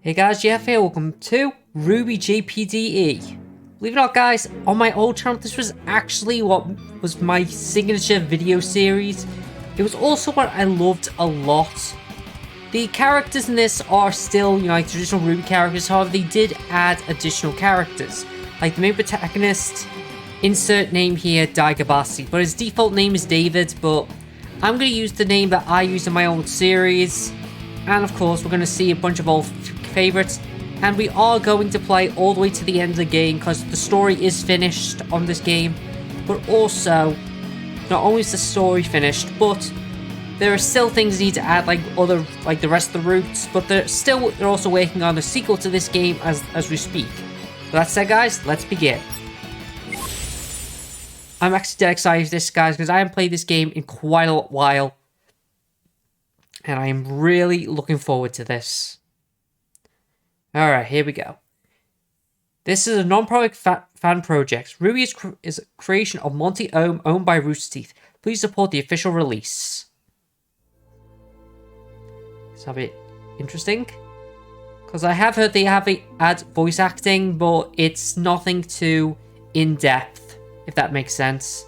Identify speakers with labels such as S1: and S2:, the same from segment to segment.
S1: Hey guys, Jeff here, welcome to RWBY JPDE. Believe it or not guys, on my old channel this was actually what was my signature video series. It was also what I loved a lot. The characters in this are still, like traditional RWBY characters, however they did add additional characters. Like the main protagonist, insert name here, Daigabasi, but his default name is David, but I'm going to use the name that I used in my old series. And of course we're going to see a bunch of old favorites, and we are going to play all the way to the end of the game because the story is finished on this game. But also, not only is the story finished, but there are still things you need to add, like the rest of the routes. But they're also working on the sequel to this game as we speak. With that said, guys, let's begin. I'm actually dead excited for this, guys, because I haven't played this game in quite a while, and I am really looking forward to this. Alright, here we go. This is a non-profit fan project. RWBY is a creation of Monty Ohm, owned by Rooster Teeth. Please support the official release. It's a bit interesting, because I have heard they add voice acting, but it's nothing too in-depth, if that makes sense.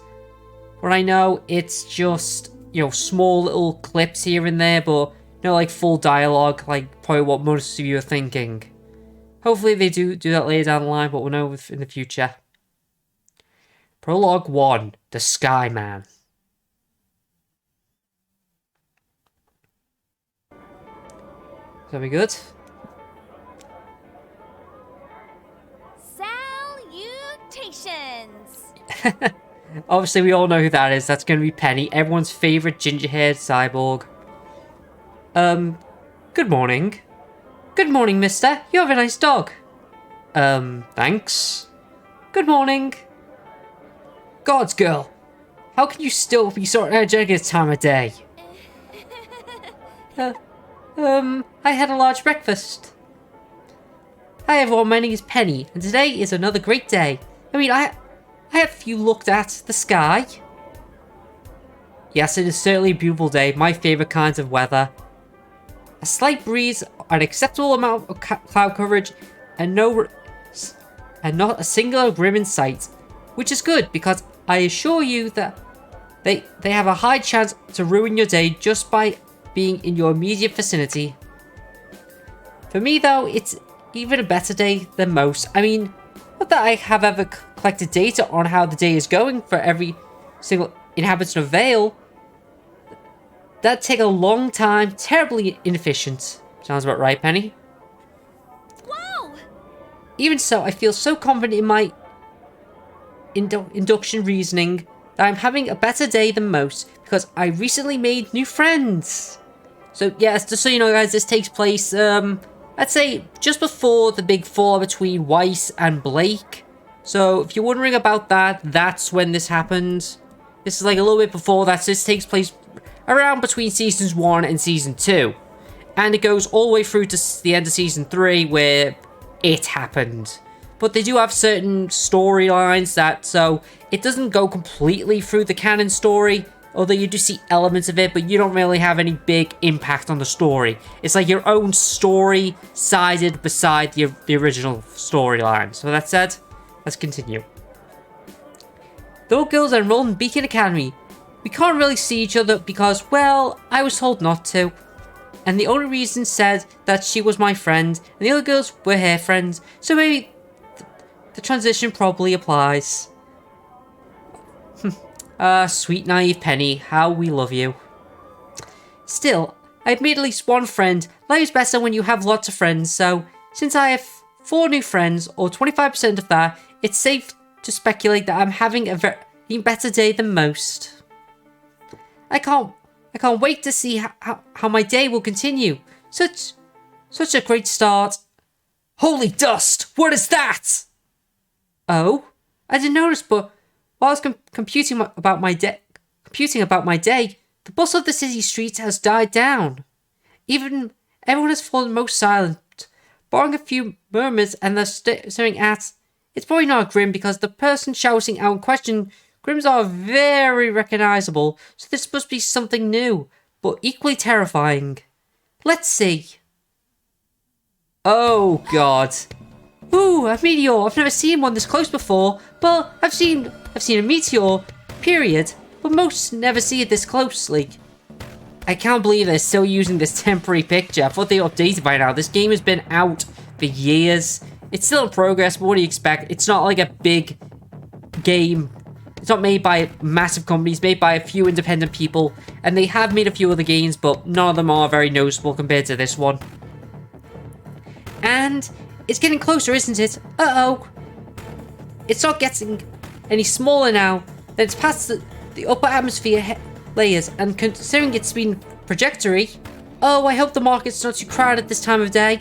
S1: But I know it's just, small little clips here and there, but like full dialogue, like probably what most of you are thinking. Hopefully they do that later down the line, but we'll know in the future. Prologue 1, The Sky Man. Is that be good?
S2: Salutations!
S1: Obviously we all know who that is. That's going to be Penny, everyone's favourite ginger-haired cyborg. Good morning. Good morning, mister. You have a nice dog. Thanks. Good morning. God's girl, how can you still be so energetic at this time of day? I had a large breakfast. Hi everyone, my name is Penny, and today is another great day. Have you looked at the sky? Yes, it is certainly a beautiful day, my favourite kinds of weather. A slight breeze, an acceptable amount of cloud coverage, and not a singular grim in sight, which is good because I assure you that they have a high chance to ruin your day just by being in your immediate vicinity. For me though, it's even a better day than most. Not that I have ever collected data on how the day is going for every single inhabitant of Vale. That'd take a long time, terribly inefficient. Sounds about right, Penny?
S2: Whoa!
S1: Even so, I feel so confident in my induction reasoning that I'm having a better day than most because I recently made new friends. So, yes, just so you know, guys, this takes place, I'd say just before the big fallout between Weiss and Blake. So, if you're wondering about that, that's when this happened. This is like a little bit before that, so this takes place around between Seasons 1 and Season 2. And it goes all the way through to the end of Season 3 where it happened. But they do have certain storylines so it doesn't go completely through the canon story, although you do see elements of it, but you don't really have any big impact on the story. It's like your own story sided beside the original storyline. So that said, let's continue. The old girls are enrolled in Beacon Academy. We can't really see each other because, well, I was told not to. And the only reason said that she was my friend, and the other girls were her friends, so maybe the transition probably applies. Sweet naive Penny, how we love you. Still, I've made at least one friend. Life is better when you have lots of friends, so since I have 4 new friends, or 25% of that, it's safe to speculate that I'm having a very better day than most. I can't wait to see how my day will continue. Such a great start. Holy dust! What is that? Oh, I didn't notice, but while I was computing about my day, the bustle of the city streets has died down. Everyone has fallen most silent, barring a few murmurs and the staring at. It's probably not a Grim because the person shouting out in question. Grims are very recognizable, so this must be something new, but equally terrifying. Let's see. Oh, God. Ooh, a meteor. I've never seen one this close before. Well, I've seen a meteor, period. But most never see it this closely. I can't believe they're still using this temporary picture. I thought they updated by now. This game has been out for years. It's still in progress, but what do you expect? It's not like a big game. It's not made by massive companies, made by a few independent people. And they have made a few other games, but none of them are very noticeable compared to this one. And it's getting closer, isn't it? Uh-oh. It's not getting any smaller now. Then it's past the upper atmosphere layers, and considering it's been trajectory, oh, I hope the market's not too crowded this time of day.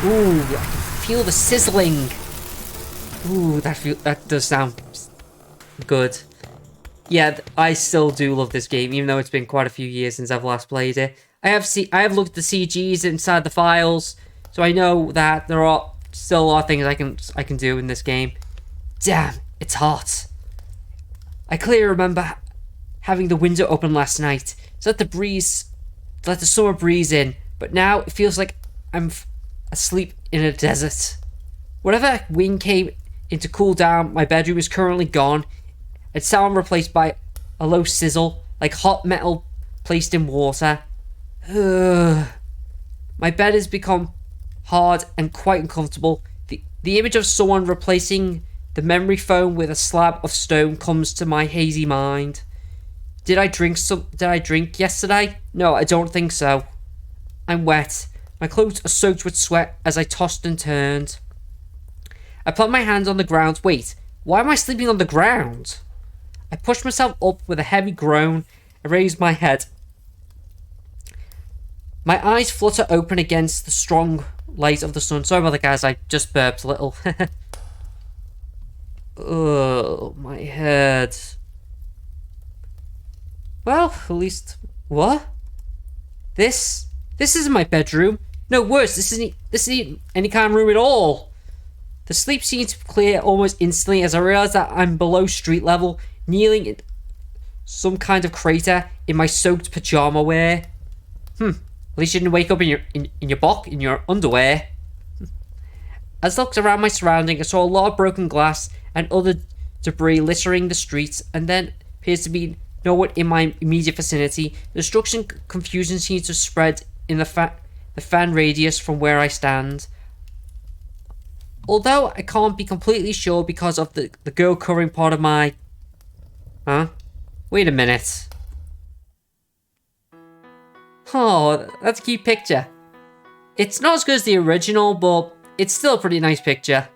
S1: Ooh, I can feel the sizzling. Ooh, that does sound good. Yeah, I still do love this game, even though it's been quite a few years since I've last played it. I have looked at the CGs inside the files, so I know that there are still a lot of things I can do in this game. Damn, it's hot. I clearly remember having the window open last night to let the summer breeze in, but now it feels like I'm asleep in a desert. Whatever wind came in to cool down my bedroom is currently gone. It's sound replaced by a low sizzle, like hot metal placed in water. Ugh. My bed has become hard and quite uncomfortable. The image of someone replacing the memory foam with a slab of stone comes to my hazy mind. Did I drink yesterday? No, I don't think so. I'm wet. My clothes are soaked with sweat as I tossed and turned. I put my hands on the ground. Wait, why am I sleeping on the ground? I pushed myself up with a heavy groan and raised my head. My eyes flutter open against the strong light of the sun. Sorry about that, guys. I just burped a little. Oh, my head. Well, at least... What? This isn't my bedroom. No, worse, this isn't any kind of room at all. The sleep seemed to clear almost instantly as I realized that I'm below street level, kneeling in some kind of crater in my soaked pajama wear. At least you didn't wake up in your underwear. As I looked around my surroundings, I saw a lot of broken glass and other debris littering the streets, and then appears to be no one in my immediate vicinity. The destruction confusion seems to spread in the fan radius from where I stand. Although I can't be completely sure because of the girl covering part of my... Huh? Wait a minute. Oh, that's a cute picture. It's not as good as the original, but it's still a pretty nice picture.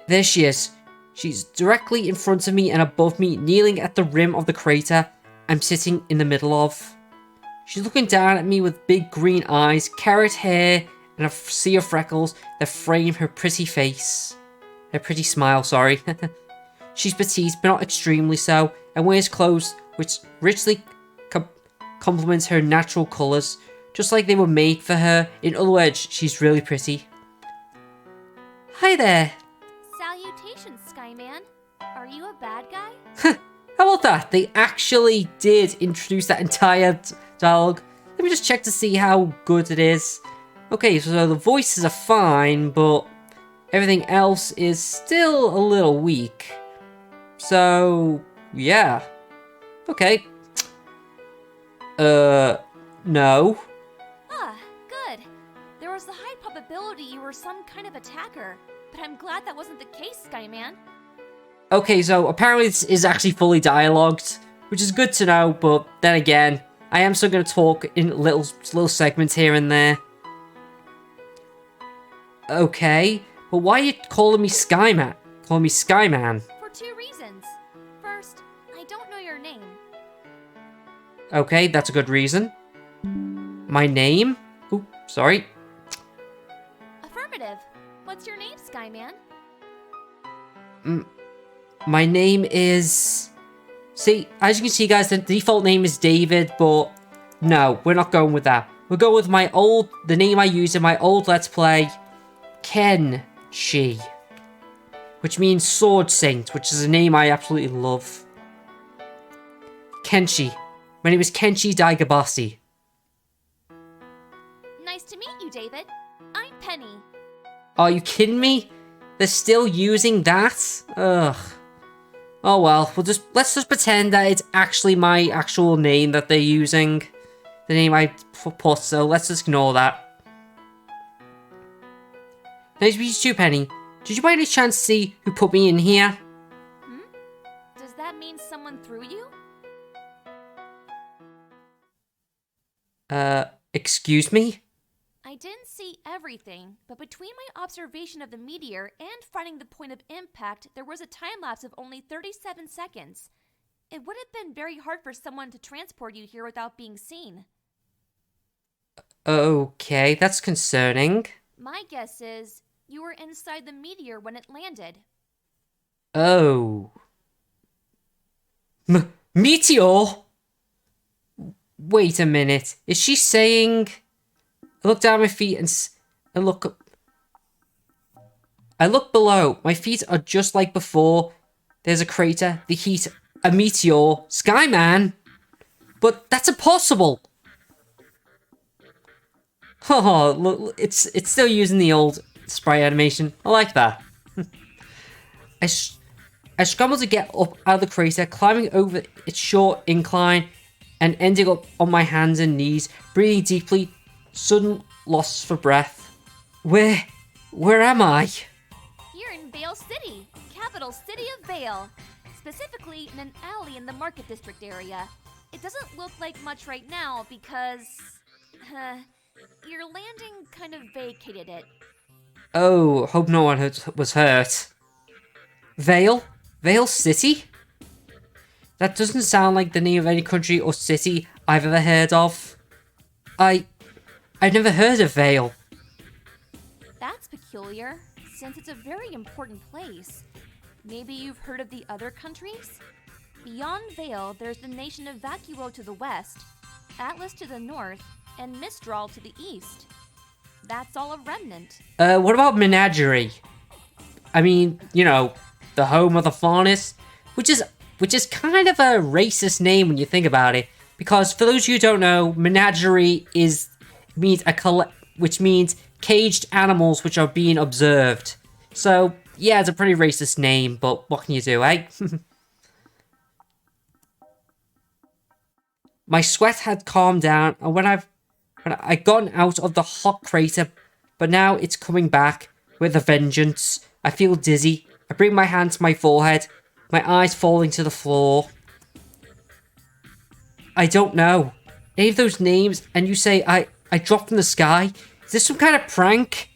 S1: There she is. She's directly in front of me and above me, kneeling at the rim of the crater I'm sitting in the middle of. She's looking down at me with big green eyes, carrot hair, and a sea of freckles that frame her pretty face. Her pretty smile, sorry. She's petite, but not extremely so, and wears clothes which richly complements her natural colours, just like they were made for her. In other words, she's really pretty. Hi there.
S2: Salutations, Skyman. Are you a bad guy?
S1: How about that? They actually did introduce that entire dialogue. Let me just check to see how good it is. Okay, so the voices are fine, but everything else is still a little weak. So, yeah. Okay. No.
S2: Ah, good. There was a high probability you were some kind of attacker, but I'm glad that wasn't the case, Skyman.
S1: Okay, so apparently this is actually fully dialogued, which is good to know, but then again, I am still going to talk in little segments here and there. Okay, but why are you calling me Skyman? Calling me Skyman?
S2: For two reasons. First, I don't know your name.
S1: Okay, that's a good reason. My name? Ooh, sorry.
S2: Affirmative. What's your name, Skyman?
S1: My name is... See, as you can see, guys, the default name is David, but no, we're not going with that. We'll go with the name I used in my old Let's Play, Kenshi, which means Sword Saint, which is a name I absolutely love. Kenshi. My name is Kenshi Daigabasi.
S2: Nice to meet you, David. I'm Penny.
S1: Are you kidding me? They're still using that? Ugh. Oh well, let's just pretend that it's actually my actual name that they're using. The name I put, so let's just ignore that. Nice to meet you too, Penny. Did you by any chance see who put me in here?
S2: Does that mean someone threw you?
S1: Excuse me?
S2: I didn't see everything, but between my observation of the meteor and finding the point of impact, there was a time lapse of only 37 seconds. It would have been very hard for someone to transport you here without being seen.
S1: Okay, that's concerning.
S2: My guess is you were inside the meteor when it landed.
S1: Oh. Meteor? Wait a minute. Is she saying... I look down at my feet and look up. I look below. My feet are just like before. There's a crater, the heat, a meteor, Skyman. But that's impossible. Oh, look, it's still using the old sprite animation. I like that. I scramble to get up out of the crater, climbing over its short incline and ending up on my hands and knees, breathing deeply. Sudden loss for breath. Where am I?
S2: You're in Vale City, capital city of Vale. Specifically in an alley in the market district area. It doesn't look like much right now because... your landing kind of vacated it.
S1: Oh, hope no one was hurt. Vale? Vale City? That doesn't sound like the name of any country or city I've ever heard of. I've never heard of Vale.
S2: That's peculiar, since it's a very important place. Maybe you've heard of the other countries? Beyond Vale, there's the nation of Vacuo to the west, Atlas to the north, and Mistral to the east. That's all a remnant.
S1: What about Menagerie? I mean, you know, the home of the faunus, which is kind of a racist name when you think about it. Because for those of you who don't know, Menagerie which means caged animals which are being observed. So yeah, it's a pretty racist name, but what can you do, eh? My sweat had calmed down, and when I gotten out of the hot crater, but now it's coming back with a vengeance. I feel dizzy. I bring my hand to my forehead, my eyes falling to the floor. I don't know any of those names, and you say I dropped from the sky? Is this some kind of prank?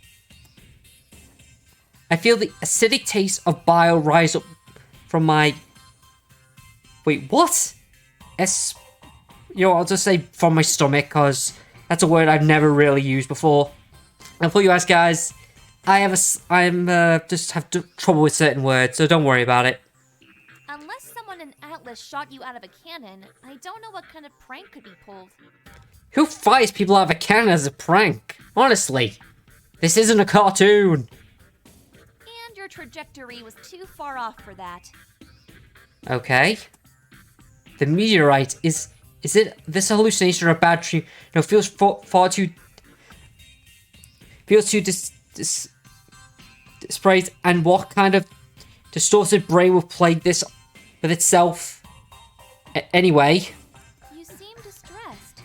S1: I feel the acidic taste of bile rise up from my... Wait, what? I'll just say from my stomach, because that's a word I've never really used before. And for you guys, I just have trouble with certain words, so don't worry about it.
S2: Unless someone in Atlas shot you out of a cannon, I don't know what kind of prank could be pulled.
S1: Who fires people out of a cannon as a prank? Honestly, this isn't a cartoon.
S2: And your trajectory was too far off for that.
S1: Okay. The meteorite, is it this hallucination or a bad dream? No, feels far too... Feels too disparate, and what kind of distorted brain will plague this with itself? Anyway...
S2: You seem distressed.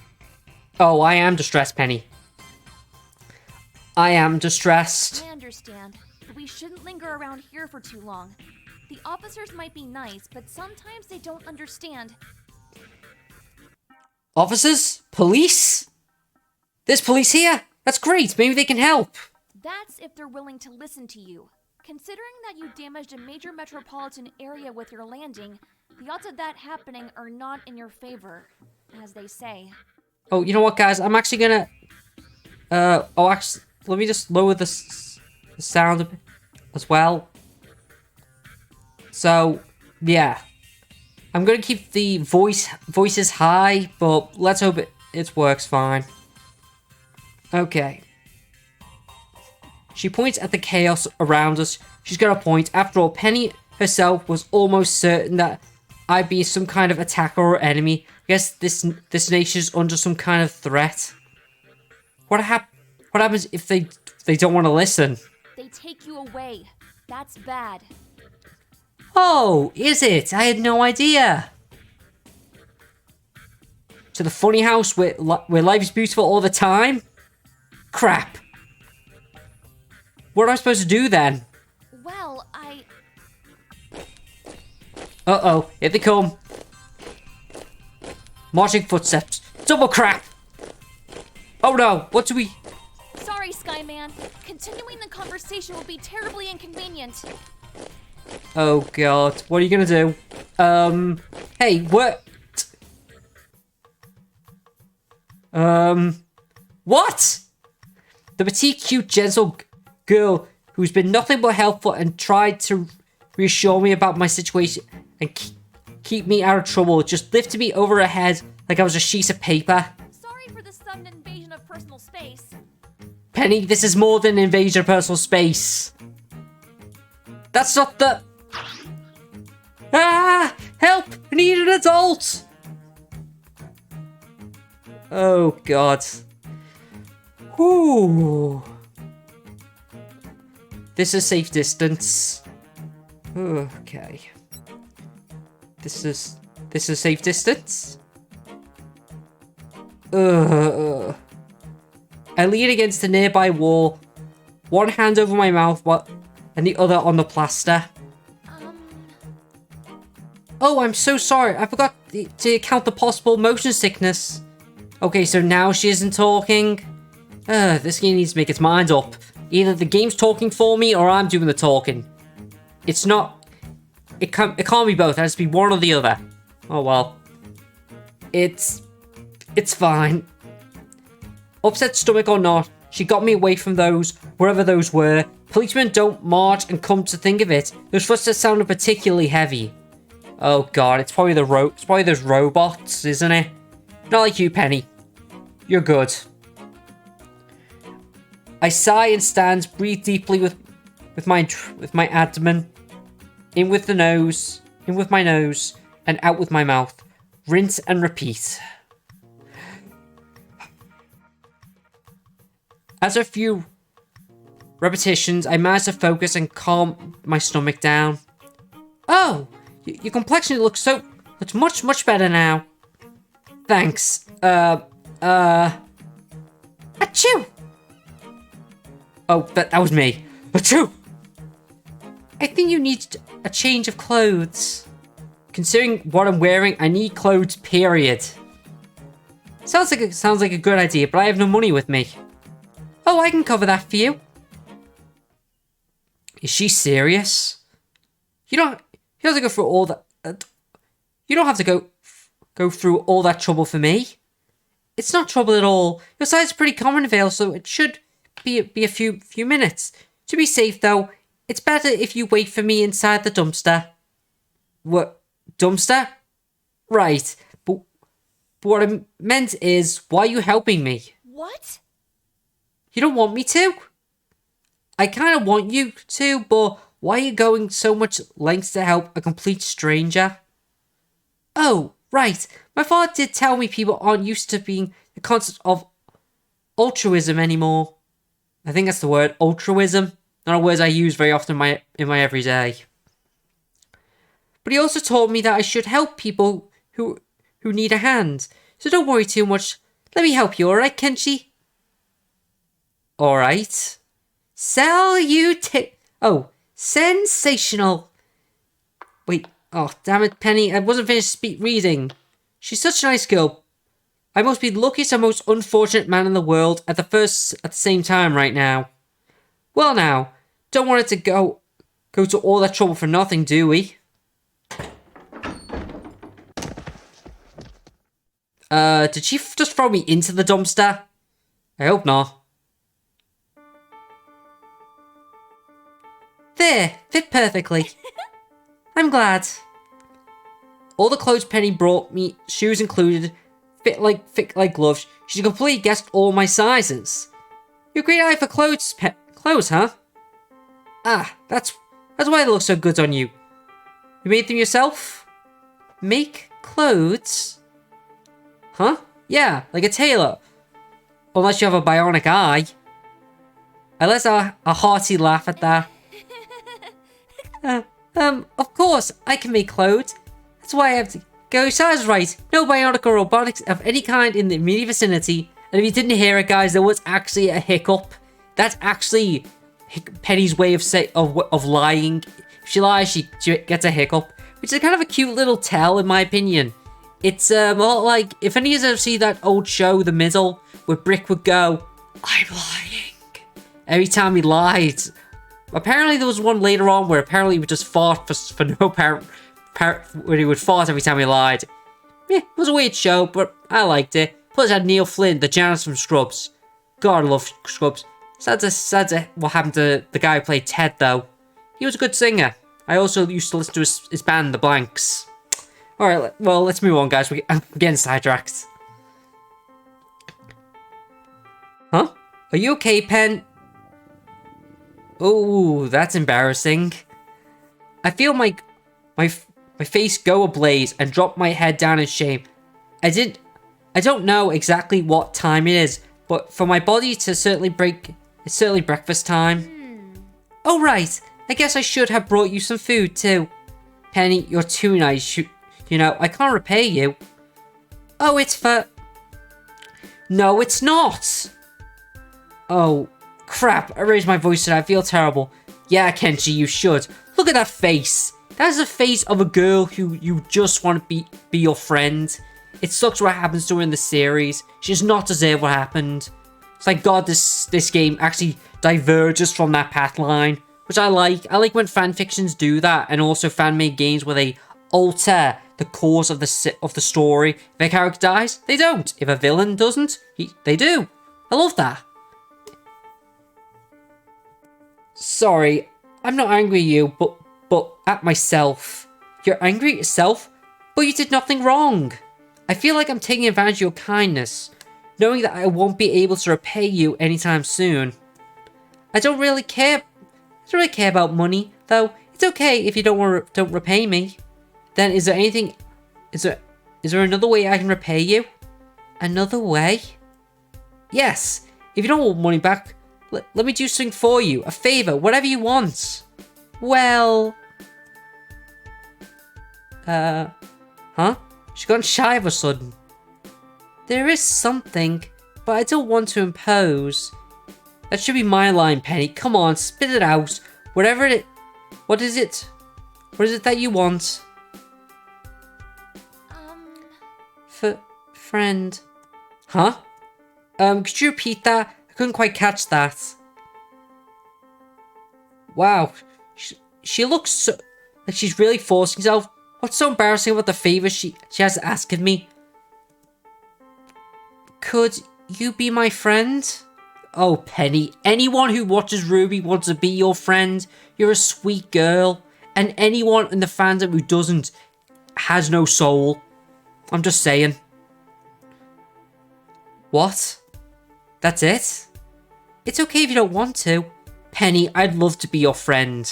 S1: Oh, I am distressed, Penny. I am distressed.
S2: I understand, but we shouldn't linger around here for too long. The officers might be nice, but sometimes they don't understand.
S1: Officers? Police? There's police here? That's great, maybe they can help.
S2: That's if they're willing to listen to you. Considering that you damaged a major metropolitan area with your landing, the odds of that happening are not in your favor, as they say.
S1: Oh, you know what, guys? I'm actually gonna... let me just lower the sound a bit as well. So, yeah. I'm gonna keep the voices high, but let's hope it works fine. Okay. She points at the chaos around us. She's got a point. After all, Penny herself was almost certain that I'd be some kind of attacker or enemy. I guess this nation's under some kind of threat. What happens if they don't want to listen?
S2: They take you away. That's bad.
S1: Oh, is it? I had no idea. To the funny house where life is beautiful all the time? Crap. What am I supposed to do then?
S2: Well,
S1: Uh-oh, here they come. Marching footsteps. Double crap! Oh no, what do we...
S2: Sorry, Skyman. Continuing the conversation will be terribly inconvenient.
S1: Oh god, what are you gonna do? Hey, what? What? The petite, cute, gentle girl who's been nothing but helpful and tried to reassure me about my situation and keep me out of trouble just lifted me over her head like I was a sheet of paper.
S2: Sorry for the sudden invasion of personal space.
S1: Penny, this is more than an invasion of personal space. That's not the... Ah! Help! I need an adult! Oh, God. Whew. This is safe distance. Okay. This is safe distance. I lean against a nearby wall, one hand over my mouth and the other on the plaster. Oh, I'm so sorry. I forgot to count the possible motion sickness. Okay, so now she isn't talking. This game needs to make its mind up. Either the game's talking for me or I'm doing the talking. It's not... It can't be both. It has to be one or the other. Oh, well. It's fine. Upset stomach or not, she got me away from those, wherever those were. Policemen don't march, and come to think of it, those footsteps sounded particularly heavy. Oh god, it's probably those robots, isn't it? Not like you, Penny. You're good. I sigh and stand, breathe deeply with my abdomen. In with my nose, and out with my mouth. Rinse and repeat. After a few repetitions, I managed to focus and calm my stomach down. Oh, your complexion looks much, much better now. Thanks. Achoo! Oh, that was me. Achoo! I think you need a change of clothes. Considering what I'm wearing, I need clothes, period. Sounds like a good idea, but I have no money with me. Oh, I can cover that for you. Is she serious? You don't have to go through all that. You don't have to go through all that trouble for me. It's not trouble at all. Your size is pretty common in Vale, so it should be a few minutes. To be safe, though, it's better if you wait for me inside the dumpster. What? Dumpster? Right. But what I meant is, why are you helping me?
S2: What?
S1: You don't want me to? I kind of want you to, but why are you going so much lengths to help a complete stranger? Oh, right. My father did tell me people aren't used to being the concept of altruism anymore. I think that's the word, altruism. Not a word I use very often in my everyday. But he also told me that I should help people who need a hand. So don't worry too much. Let me help you, alright, Kenshi? Alright. Oh, sensational. Wait, oh, damn it, Penny. I wasn't finished reading. She's such a nice girl. I must be the luckiest and most unfortunate man in the world at the same time right now. Well now, don't want it to go to all that trouble for nothing, do we? Did she just throw me into the dumpster? I hope not. There, fit perfectly. I'm glad. All the clothes Penny brought me, shoes included, fit like gloves. She completely guessed all my sizes. You're a great eye for clothes, huh? Ah, that's why they look so good on you. You made them yourself? Make clothes? Huh? Yeah, like a tailor. Unless you have a bionic eye. I let out a hearty laugh at that. Of course, I can make clothes. That's why I have to go. Size right. No bionic or robotics of any kind in the immediate vicinity. And if you didn't hear it, guys, there was actually a hiccup. That's actually Penny's way of lying. If she lies, she gets a hiccup, which is kind of a cute little tell, in my opinion. It's a lot like, if any of you ever see that old show, The Middle, where Brick would go, "I'm lying," every time he lied. Apparently there was one later on where apparently he would just fart for no apparent where he would fart every time he lied. Yeah, it was a weird show, but I liked it. Plus it had Neil Flynn, the janitor from Scrubs. God, I love Scrubs. Sad to what happened to the guy who played Ted, though. He was a good singer. I also used to listen to his band, The Blanks. Alright, well, let's move on, guys. I'm getting sidetracked. Huh? Are you okay, Pen? Oh, that's embarrassing. I feel my face go ablaze and drop my head down in shame. I don't know exactly what time it is, but for my body to certainly it's certainly breakfast time. Oh, right. I guess I should have brought you some food, too. Penny, you're too nice. You know, I can't repay you. Oh, it's for... No, it's not. Oh, crap. I raised my voice and I feel terrible. Yeah, Kenji, you should. Look at that face. That is the face of a girl who you just want to be your friend. It sucks what happens to her in the series. She does not deserve what happened. Thank God this game actually diverges from that path line, which I like. I like when fanfictions do that, and also fan-made games where they alter the course of the story. If a character dies, they don't. If a villain doesn't, they do. I love that. Sorry, I'm not angry at you, but at myself. You're angry at yourself? But you did nothing wrong. I feel like I'm taking advantage of your kindness, knowing that I won't be able to repay you anytime soon. I don't really care about money, though. It's okay if you don't repay me. Then is there another way I can repay you? Another way? Yes. If you don't want money back, let me do something for you. A favor, whatever you want. Well... Huh? She got shy of a sudden. There is something, but I don't want to impose. That should be my line, Penny. Come on, spit it out. Whatever it... What is it? What is it that you want? Friend. Huh? Could you repeat that? I couldn't quite catch that. Wow. She looks so... like she's really forcing herself. What's so embarrassing about the favor she has to ask of me? Could you be my friend? Oh, Penny. Anyone who watches RWBY wants to be your friend. You're a sweet girl. And anyone in the fandom who doesn't has no soul. I'm just saying. What? That's it? It's okay if you don't want to. Penny, I'd love to be your friend.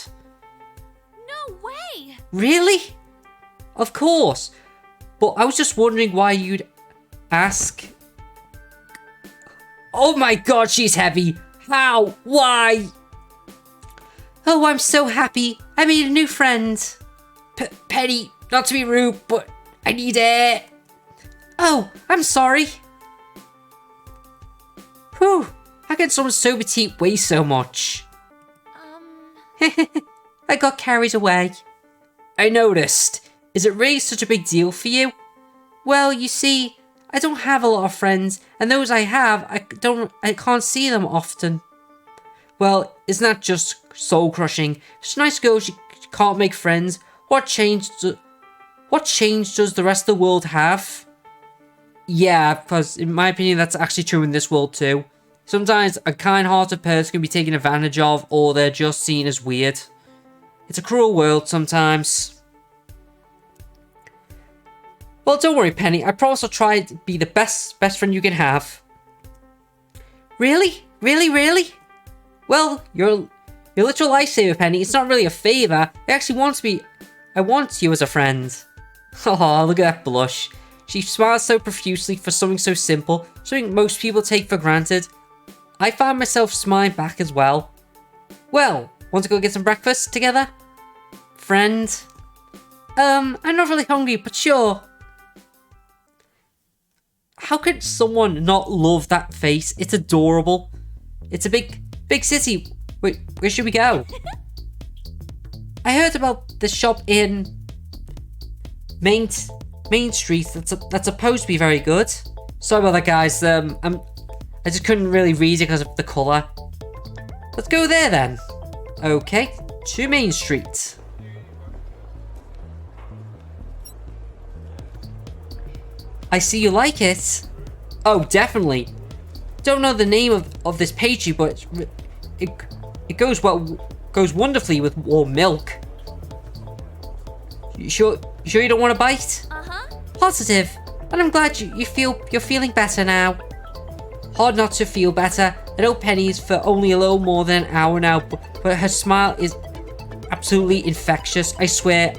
S2: No way!
S1: Really? Of course. But I was just wondering why you'd ask. Oh my god, she's heavy. How? Why? Oh, I'm so happy. I made a new friend. Penny, not to be rude, but I need air. Oh, I'm sorry. Whew. How can someone so petite weigh so much? I got carried away. I noticed. Is it really such a big deal for you? Well, you see, I don't have a lot of friends, and those I have, I can't see them often. Well, isn't that just soul-crushing? She's a nice girl, she can't make friends. What change does the rest of the world have? Yeah, because in my opinion, that's actually true in this world too. Sometimes a kind-hearted person can be taken advantage of, or they're just seen as weird. It's a cruel world sometimes. Well, don't worry, Penny. I promise I'll try to be the best friend you can have. Really? Really, really? Well, you're a literal lifesaver, Penny. It's not really a favor. I actually want to be... I want you as a friend. Oh, look at that blush. She smiles so profusely for something so simple, something most people take for granted. I found myself smiling back as well. Well, want to go get some breakfast together? Friend? I'm not really hungry, but sure. How could someone not love that face? It's adorable. It's a big city. Wait, where should we go? I heard about the shop in Main Street that's supposed to be very good. Sorry about that, guys. I just couldn't really read it because of the colour. Let's go there then. Okay, to Main Street. I see you like it. Oh, definitely. Don't know the name of this pastry, but it goes wonderfully with warm milk. You sure you don't want a bite? Positive. And I'm glad you're feeling better now. Hard not to feel better. I know Penny's for only a little more than an hour now, but her smile is absolutely infectious. I swear.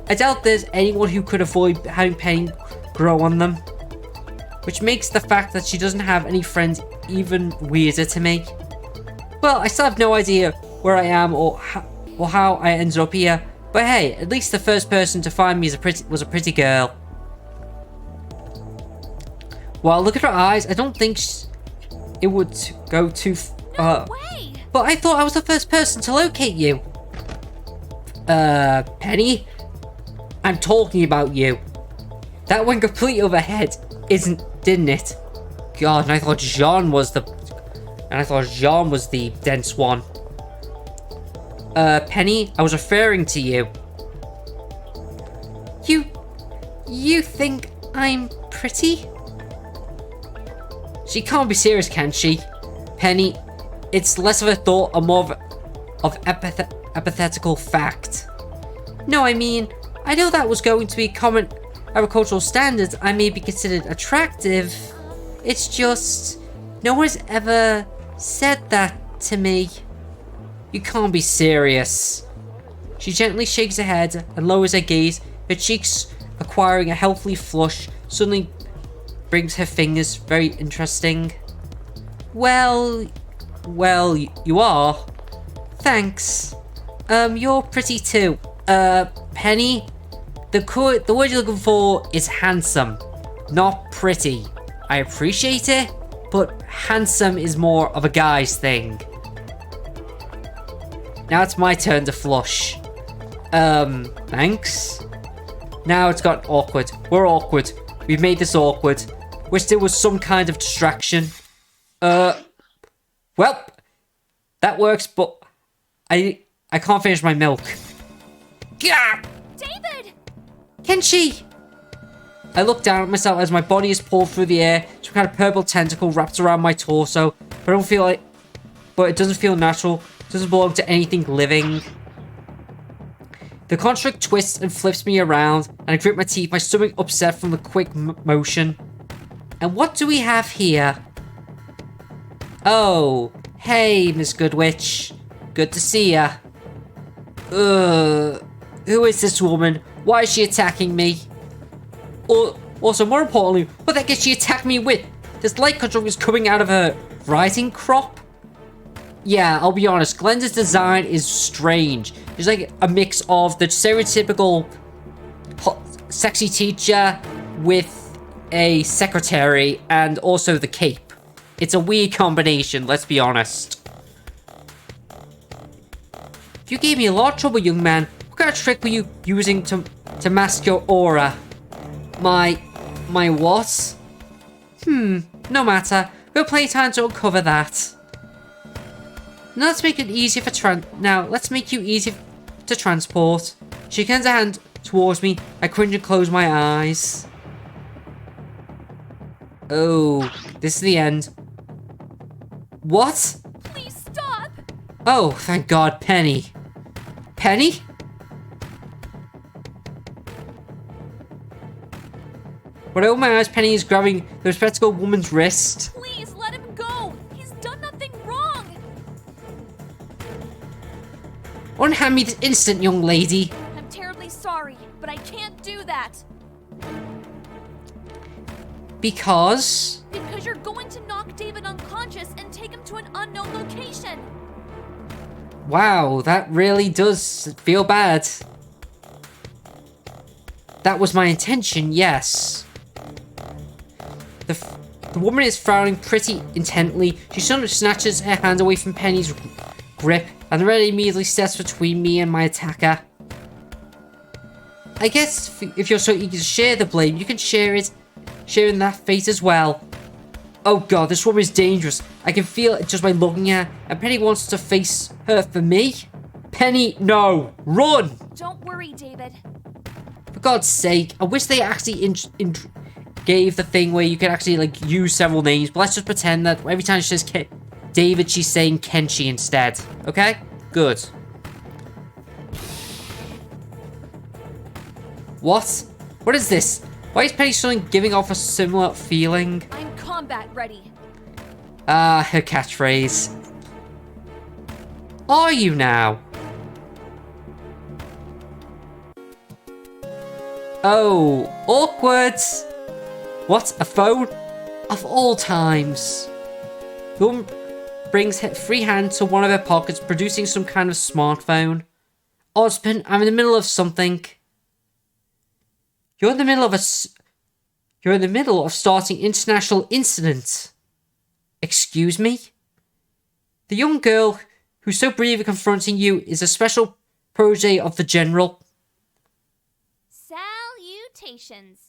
S1: I doubt there's anyone who could avoid having Penny grow on them. Which makes the fact that she doesn't have any friends even weirder to me. Well, I still have no idea where I am or how I ended up here. But hey, at least the first person to find me was a pretty girl. Well, look at her eyes. I don't think it would go too
S2: No way!
S1: But I thought I was the first person to locate you. Penny? I'm talking about you. That went completely overhead, didn't it? God, and I thought Jean was the dense one. Penny, I was referring to you. You think I'm pretty? She can't be serious, can she? Penny, it's less of a thought and more of hypothetical fact. No, I mean, I know that was going to be common agricultural standards. I may be considered attractive. It's just, no one has ever said that to me. You can't be serious. She gently shakes her head and lowers her gaze, her cheeks acquiring a healthy flush, suddenly brings her fingers. Very interesting. Well, you are. Thanks. You're pretty too. Penny, the word you're looking for is handsome, not pretty. I appreciate it, but handsome is more of a guy's thing. Now it's my turn to flush. Thanks. Now it's got awkward. We're awkward. We've made this awkward. Wish there was some kind of distraction. Well, that works, but I can't finish my milk. Gah!
S2: David!
S1: Kenshi! I look down at myself as my body is pulled through the air. Some kind of purple tentacle wraps around my torso. But it doesn't feel natural. It doesn't belong to anything living. The construct twists and flips me around, and I grit my teeth, my stomach upset from the quick motion. And what do we have here? Oh, hey, Miss Goodwitch. Good to see ya. Who is this woman? Why is she attacking me? Also, more importantly, what the heck is she attacking me with? This light control is coming out of her rising crop? Yeah, I'll be honest, Glenda's design is strange. It's like a mix of the stereotypical sexy teacher with a secretary and also the cape. It's a weird combination, let's be honest. You gave me a lot of trouble, young man. What kind of trick were you using to mask your aura? My what? No matter. We'll plenty of time to uncover that. Now let's make it easier let's make you easier to transport. She extends her hand towards me. I cringe and close my eyes. Oh, this is the end. What?
S2: Please stop!
S1: Oh, thank God, Penny. Penny? When I open my eyes, Penny is grabbing the respectable woman's wrist.
S2: Please let him go! He's done nothing wrong!
S1: Unhand me this instant, young lady.
S2: I'm terribly sorry, but I can't do that.
S1: Because...
S2: Because you're going to knock David unconscious and take him to an unknown location.
S1: Wow, that really does feel bad. That was my intention, yes. The woman is frowning pretty intently. She suddenly snatches her hand away from Penny's grip, and the red immediately steps between me and my attacker. I guess if you're so eager to share the blame, you can share in that fate as well. Oh god, this woman is dangerous. I can feel it just by looking at her, and Penny wants to face her for me? Penny, no! Run!
S2: Don't worry, David.
S1: For God's sake, I wish they actually gave the thing where you can actually, like, use several names, but let's just pretend that every time she says David, she's saying Kenshi instead. Okay? Good. What? What is this? Why is Penny suddenly giving off a similar feeling?
S2: I'm combat ready.
S1: Ah, her catchphrase. Are you now? Oh, awkward. What? A phone? Of all times. The woman brings her free hand to one of her pockets, producing some kind of smartphone. Osmond, I'm in the middle of something. You're in the middle of starting international incident. Excuse me? The young girl who's so bravely confronting you is a special protege of the General.
S2: Salutations.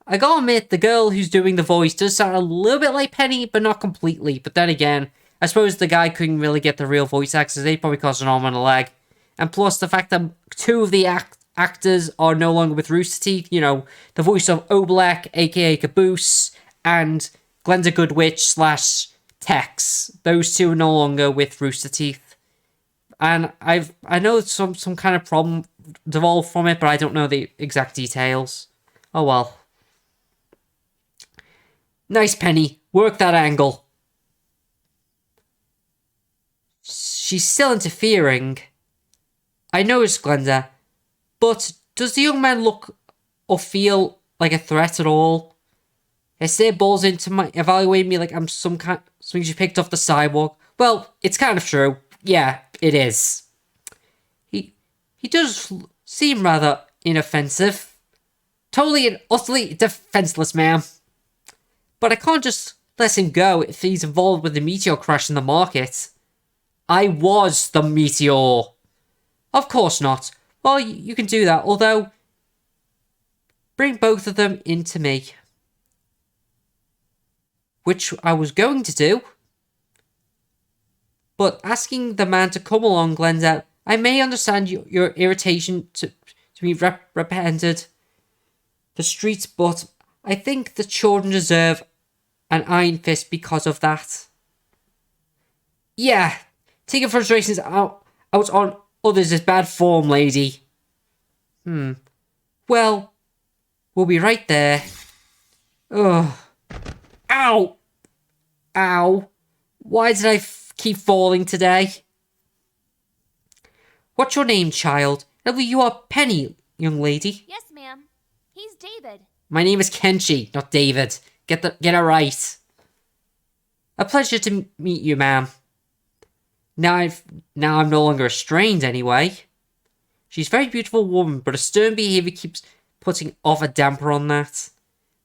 S1: I gotta admit, the girl who's doing the voice does sound a little bit like Penny, but not completely. But then again, I suppose the guy couldn't really get the real voice actors. They probably cost an arm and a leg. And plus, the fact that two of the actors are no longer with Rooster Teeth. You know, the voice of Oblak, aka Caboose, and Glenda Goodwitch / Tex. Those two are no longer with Rooster Teeth. And I know some kind of problem devolved from it, but I don't know the exact details. Oh well. Nice, Penny. Work that angle. She's still interfering. I noticed, Glenda. But does the young man look or feel like a threat at all? He still balls into evaluating me like I'm something she picked off the sidewalk. Well, it's kind of true. Yeah, it is. He does seem rather inoffensive. Totally and utterly defenseless, ma'am. But I can't just let him go if he's involved with the meteor crash in the market. I was the meteor. Of course not. Well, you can do that, although... Bring both of them into me. Which I was going to do. But asking the man to come along, Glenda, I may understand your irritation to be reprehended the streets, but I think the children deserve an iron fist because of that. Yeah, taking frustrations out on others is bad form, lady. Well, we'll be right there. Ugh. Ow! Ow. Why did I keep falling today? What's your name, child? You are Penny, young lady.
S2: Yes, ma'am. He's David.
S1: My name is Kenshi, not David. Get it right. A pleasure to meet you, ma'am. Now I'm no longer strained anyway. She's a very beautiful woman, but her stern behaviour keeps putting off a damper on that.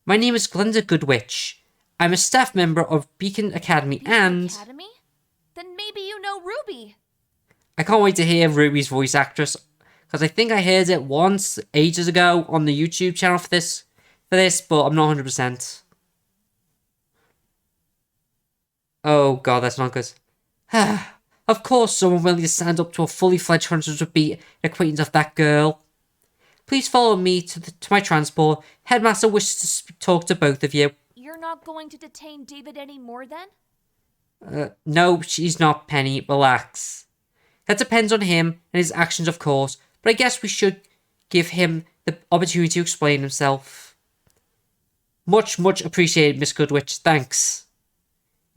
S1: My name is Glenda Goodwitch. I'm a staff member of Beacon Academy and...
S2: Academy? Then maybe you know RWBY.
S1: I can't wait to hear RWBY's voice actress, because I think I heard it once, ages ago, on the YouTube channel for this, but I'm not 100%. Oh god, that's not good. Of course, someone willing to stand up to a fully fledged hunter would be an acquaintance of that girl. Please follow me to my transport. Headmaster wishes to talk to both of you.
S2: You're not going to detain David anymore then?
S1: No, she's not, Penny. Relax. That depends on him and his actions, of course, but I guess we should give him the opportunity to explain himself. Much, much appreciated, Miss Goodwitch. Thanks.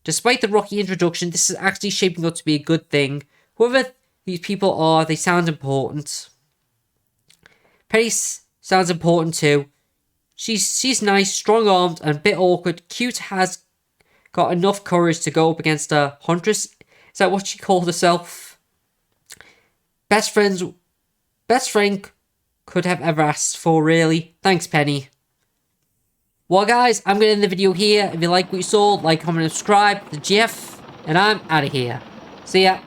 S1: Despite the rocky introduction, this is actually shaping up to be a good thing. Whoever these people are, they sound important. Penny sounds important too. She's nice, strong-armed, and a bit awkward. Cute has got enough courage to go up against a huntress. Is that what she called herself? Best friend could have ever asked for, really. Thanks, Penny. Well, guys, I'm going to end the video here. If you like what you saw, like, comment, and subscribe. The GF, and I'm out of here. See ya.